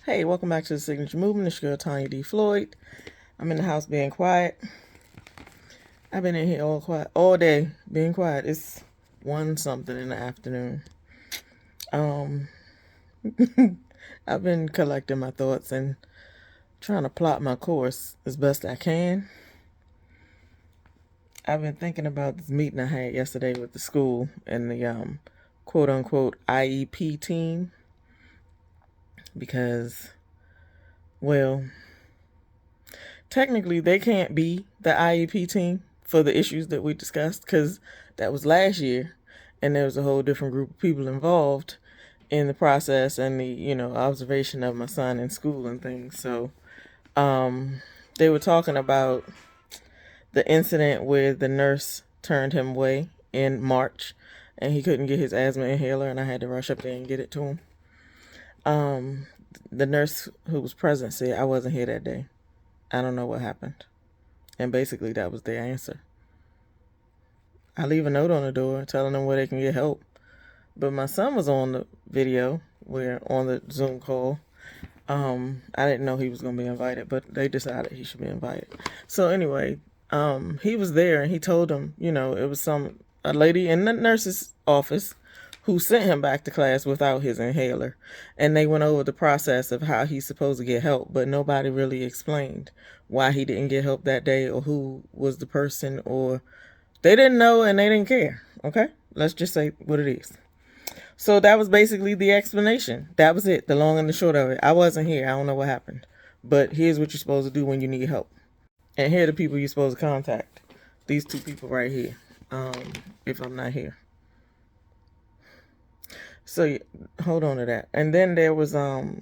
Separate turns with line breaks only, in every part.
Hey, welcome back to the Signature Movement. It's your girl, Tanya D. Floyd. I'm in the house being quiet. I've been in here all day being quiet. It's 1 something in the afternoon. Um, I've been collecting my thoughts and trying to plot my course as best I can. I've been thinking about this meeting I had yesterday with the school and the quote unquote IEP team because, well, technically they can't be the IEP team for the issues that we discussed because that was last year and there was a whole different group of people involved in the process and the observation of my son in school and things. So they were talking about the incident where the nurse turned him away in March and he couldn't get his asthma inhaler and I had to rush up there and get it to him. The nurse who was present said I wasn't here that day. I don't know what happened. And basically that was their answer. I leave a note on the door telling them where they can get help. But my son was on the video, on the Zoom call. I didn't know he was going to be invited, but they decided he should be invited. So anyway, he was there and he told them, it was a lady in the nurse's office who sent him back to class without his inhaler. And they went over the process of how he's supposed to get help, but nobody really explained why he didn't get help that day or who was the person, or they didn't know and they didn't care. Okay? Let's just say what it is. So that was basically the explanation. That was it, the long and the short of it. I wasn't here. I don't know what happened. But here's what you're supposed to do when you need help. And here are the people you're supposed to contact. These 2 people right here, if I'm not here. So hold on to that. And then there was oh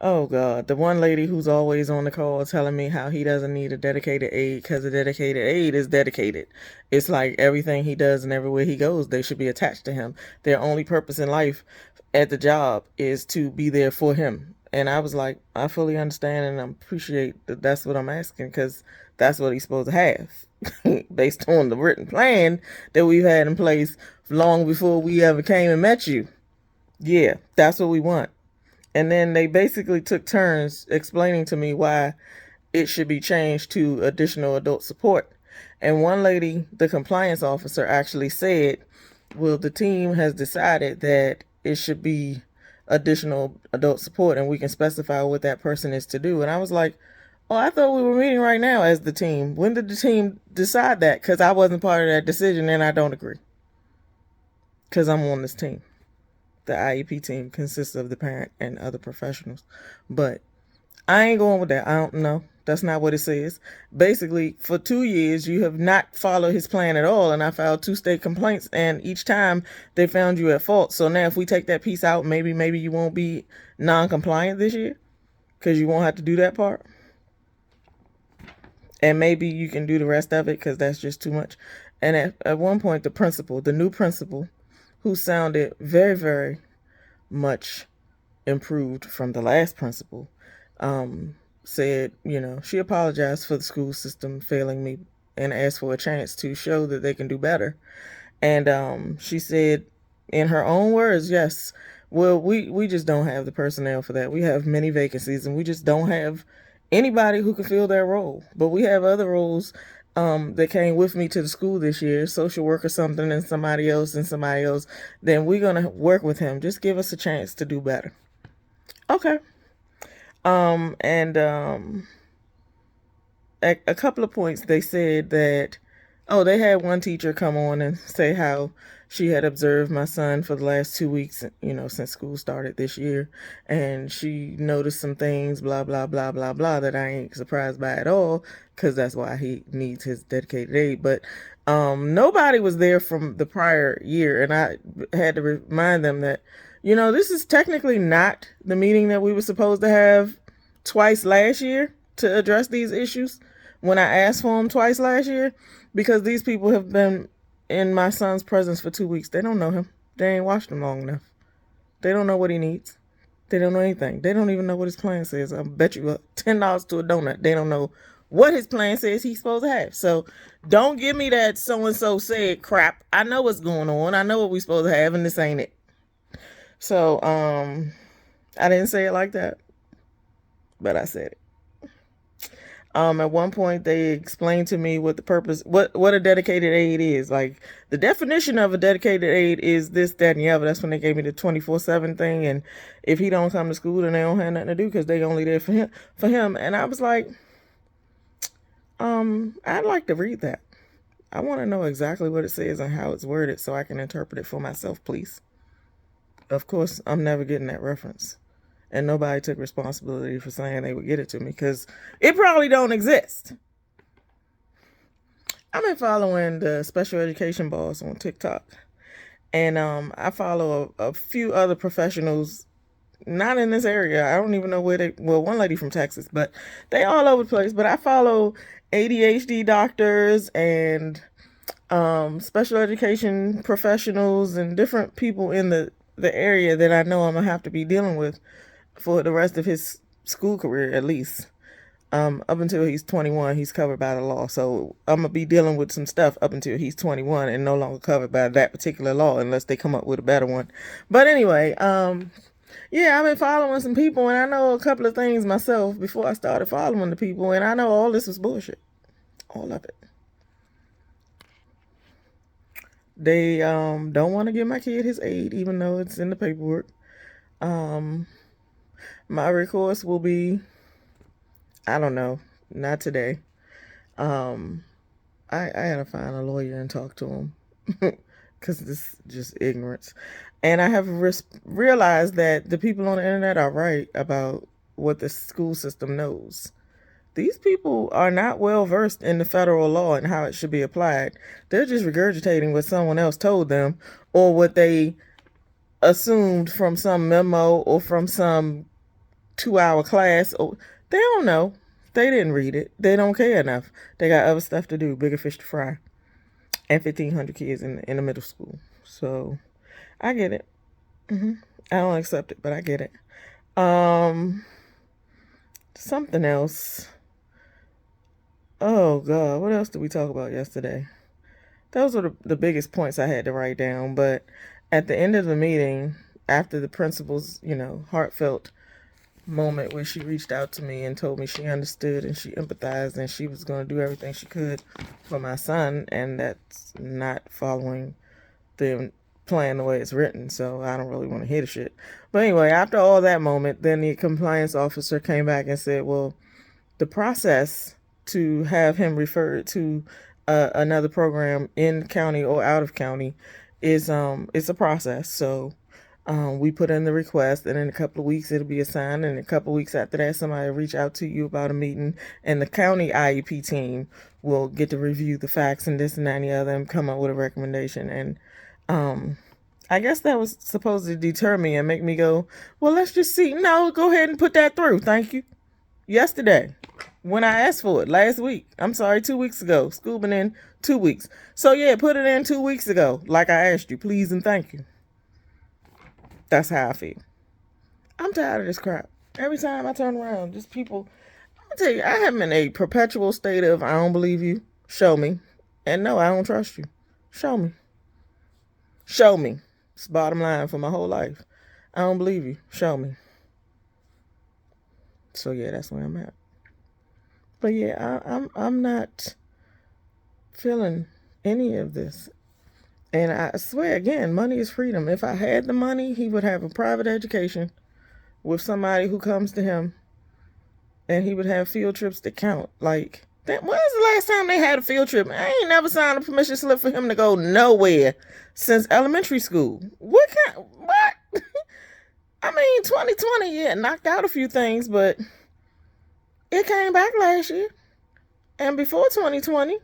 God, the one lady who's always on the call telling me how he doesn't need a dedicated aide because a dedicated aide is dedicated. It's like everything he does and everywhere he goes, they should be attached to him. Their only purpose in life at the job is to be there for him. And I was like, I fully understand and I appreciate that that's what I'm asking because that's what he's supposed to have based on the written plan that we've had in place long before we ever came and met you. Yeah, that's what we want. And then they basically took turns explaining to me why it should be changed to additional adult support. And one lady, the compliance officer, actually said, well, the team has decided that it should be additional adult support and we can specify what that person is to do. And I was like, oh, I thought we were meeting right now as the team. When did the team decide that? Because I wasn't part of that decision and I don't agree. Because I'm on this team. The IEP team consists of the parent and other professionals. But I ain't going with that. I don't know. That's not what it says. Basically, for 2 years, you have not followed his plan at all. And I filed 2 state complaints. And each time they found you at fault. So now if we take that piece out, maybe you won't be non-compliant this year. Because you won't have to do that part. And maybe you can do the rest of it because that's just too much. And at one point, the new principal, who sounded very, very much improved from the last principal, said, she apologized for the school system failing me and asked for a chance to show that they can do better. And she said, in her own words, yes, well, we just don't have the personnel for that. We have many vacancies and we just don't have anybody who can fill that role. But we have other roles that came with me to the school this year, social worker something and somebody else, then we're going to work with him. Just give us a chance to do better. Okay. And at a couple of points they said that, they had one teacher come on and say how she had observed my son for the last 2 weeks, since school started this year. And she noticed some things, blah, blah, blah, blah, blah, that I ain't surprised by at all, because that's why he needs his dedicated aid. But nobody was there from the prior year. And I had to remind them that, this is technically not the meeting that we were supposed to have twice last year to address these issues when I asked for them twice last year, because these people have been in my son's presence for 2 weeks. They don't know him. They ain't watched him long enough. They don't know what he needs. They don't know anything. They don't even know what his plan says. I bet you $10 to a donut. They don't know what his plan says he's supposed to have. So don't give me that so-and-so said crap. I know what's going on. I know what we're supposed to have, and this ain't it. So I didn't say it like that, but I said it. At one point they explained to me what the purpose, what a dedicated aide is. Like, the definition of a dedicated aide is this, that, and the other. That's when they gave me the 24/7 thing. And if he don't come to school, then they don't have nothing to do because they only there for him. And I was like, I'd like to read that. I want to know exactly what it says and how it's worded so I can interpret it for myself, please. Of course, I'm never getting that reference. And nobody took responsibility for saying they would get it to me because it probably don't exist. I've been following the special education boss on TikTok. And I follow a few other professionals, not in this area. I don't even know where well, one lady from Texas, but they all over the place. But I follow ADHD doctors and special education professionals and different people in the area that I know I'm going to have to be dealing with for the rest of his school career, at least. Up until he's 21, he's covered by the law. So I'm going to be dealing with some stuff up until he's 21 and no longer covered by that particular law unless they come up with a better one. But anyway, yeah, I've been following some people and I know a couple of things myself before I started following the people, and I know all this was bullshit. All of it. They don't want to give my kid his aid, even though it's in the paperwork. My recourse will be, I don't know, not today. I had to find a lawyer and talk to him because this is just ignorance. And I have realized that the people on the internet are right about what the school system knows. These people are not well versed in the federal law and how it should be applied. They're just regurgitating what someone else told them or what they assumed from some memo or from some 2-hour class. Or they don't know. They didn't read it. They don't care enough. They got other stuff to do, bigger fish to fry, and 1,500 kids in the middle school. So I get it. I don't accept it, but I get it. Something else. Oh God, what else did we talk about yesterday? Those were the biggest points I had to write down. But at the end of the meeting, after the principal's, heartfelt moment where she reached out to me and told me she understood and she empathized and she was going to do everything she could for my son, and that's not following the plan the way it's written, so I don't really want to hear the shit. But anyway, after all that moment, then the compliance officer came back and said, well, the process to have him referred to another program in county or out of county is it's a process. So we put in the request, and in a couple of weeks it'll be assigned, and a couple of weeks after that somebody will reach out to you about a meeting, and the county IEP team will get to review the facts and this and that and the other and come up with a recommendation. And I guess that was supposed to deter me and make me go, well, let's just see. No, go ahead and put that through. Thank you. Yesterday, when I asked for it last week, 2 weeks ago, school been in 2 weeks. So yeah, put it in 2 weeks ago, like I asked you, please and thank you. That's how I feel. I'm tired of this crap. Every time I turn around, just people, I'll tell you, I am in a perpetual state of, I don't believe you, show me. And no, I don't trust you. Show me. Show me. It's the bottom line for my whole life. I don't believe you. Show me. So yeah, that's where I'm at. But yeah, I'm not feeling any of this. And I swear again, money is freedom. If I had the money, he would have a private education with somebody who comes to him, and he would have field trips that count. Like, when was the last time they had a field trip? I ain't never signed a permission slip for him to go nowhere since elementary school. What? 2020, yeah, knocked out a few things, but it came back last year. And before 2020,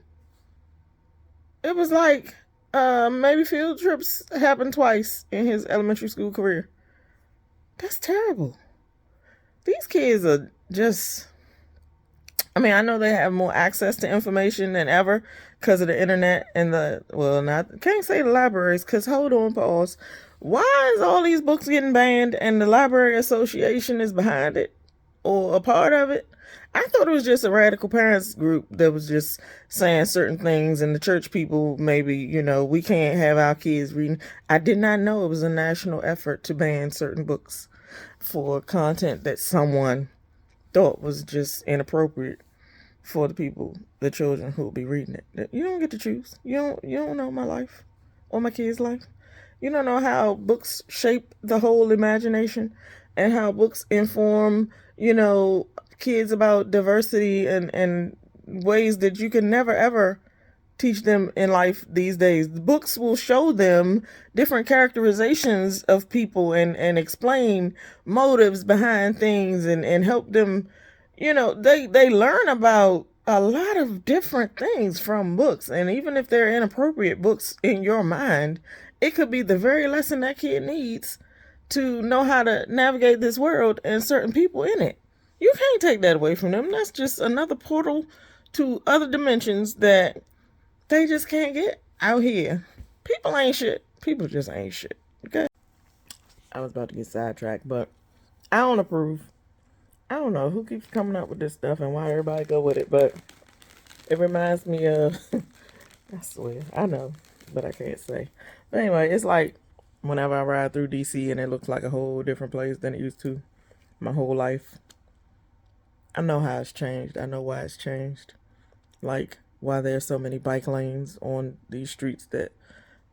it was like maybe field trips happened twice in his elementary school career. That's terrible. These kids are just, I know they have more access to information than ever because of the internet and can't say the libraries, because hold on, pause. Why is all these books getting banned and the Library Association is behind it or a part of it? I thought it was just a radical parents group that was just saying certain things, and the church people maybe, we can't have our kids reading. I did not know it was a national effort to ban certain books. for content that someone thought was just inappropriate for the children who will be reading it. You don't get to choose. You don't know my life or my kids' life. You don't know how books shape the whole imagination and how books inform, kids about diversity and ways that you can never ever teach them in life these days. The books will show them different characterizations of people and explain motives behind things and help them, they learn about a lot of different things from books. And even if they're inappropriate books in your mind, it could be the very lesson that kid needs to know how to navigate this world and certain people in it. You can't take that away from them. That's just another portal to other dimensions that they just can't get out here. People ain't shit. People just ain't shit. Okay? I was about to get sidetracked, but I don't approve. I don't know who keeps coming up with this stuff and why everybody go with it, but it reminds me of, I swear, I know, but I can't say. But anyway, it's like whenever I ride through DC and it looks like a whole different place than it used to my whole life. I know how it's changed. I know why it's changed. Like, why there's so many bike lanes on these streets that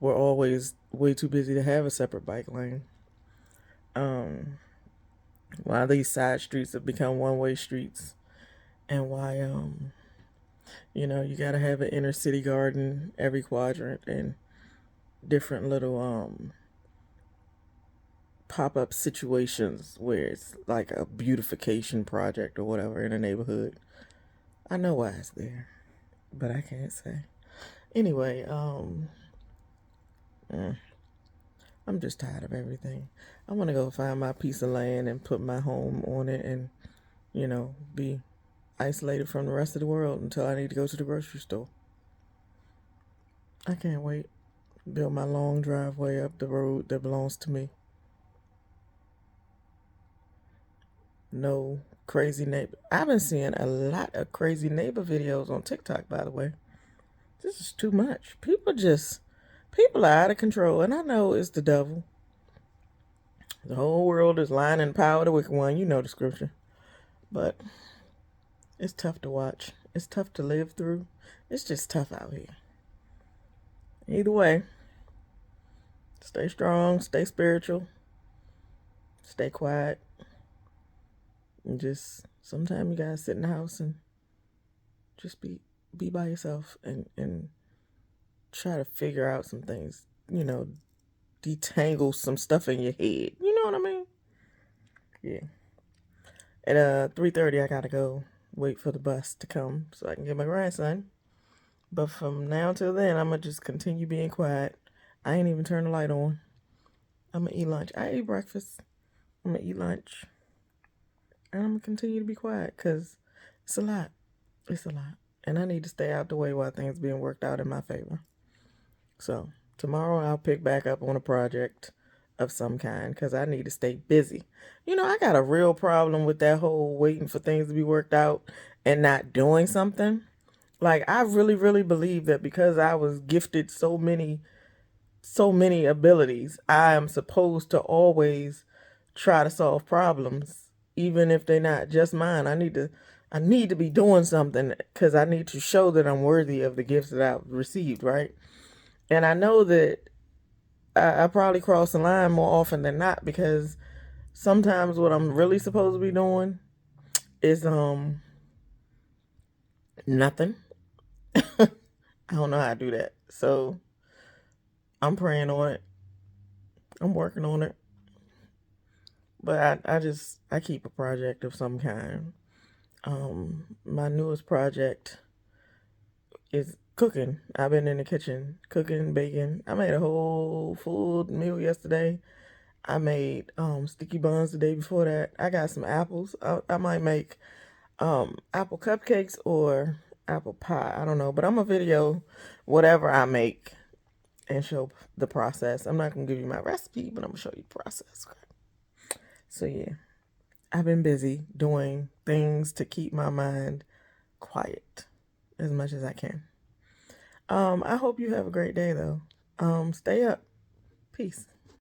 were always way too busy to have a separate bike lane. Why these side streets have become one-way streets, and why you gotta have an inner city garden every quadrant and different little pop-up situations where it's like a beautification project or whatever in a neighborhood. I know why it's there, but I can't say. Anyway, I'm just tired of everything. I want to go find my piece of land and put my home on it and, be isolated from the rest of the world until I need to go to the grocery store. I can't wait. Build my long driveway up the road that belongs to me. No crazy neighbor. I've been seeing a lot of crazy neighbor videos on TikTok, by the way. This is too much. People are out of control, and I know it's the devil. The whole world is lying in power of the wicked one. You know the scripture. But it's tough to watch. It's tough to live through. It's just tough out here. Either way, stay strong, stay spiritual, stay quiet. And just sometimes you gotta sit in the house and just be by yourself and try to figure out some things, detangle some stuff in your head. You know what I mean? Yeah. At 3:30 I gotta go wait for the bus to come so I can get my grandson. But from now till then, I'm gonna just continue being quiet. I ain't even turn the light on. I'm gonna eat lunch. I ate breakfast. I'm gonna eat lunch. And I'm gonna continue to be quiet because it's a lot. It's a lot. And I need to stay out the way while things being worked out in my favor. So tomorrow I'll pick back up on a project of some kind because I need to stay busy. I got a real problem with that whole waiting for things to be worked out and not doing something. Like, I really, really believe that because I was gifted so many abilities, I am supposed to always try to solve problems, even if they're not just mine. I need to be doing something because I need to show that I'm worthy of the gifts that I've received, right? And I know that I probably cross the line more often than not because sometimes what I'm really supposed to be doing is nothing. I don't know how to do that. So I'm praying on it. I'm working on it. But I keep a project of some kind. My newest project is cooking. I've been in the kitchen cooking, baking. I made a whole full meal yesterday. I made sticky buns the day before that. I got some apples. I might make apple cupcakes or apple pie. I don't know, but I'm gonna video whatever I make and show the process. I'm not gonna give you my recipe, but I'm gonna show you the process. So yeah, I've been busy doing things to keep my mind quiet as much as I can. I hope you have a great day though. Stay up. Peace.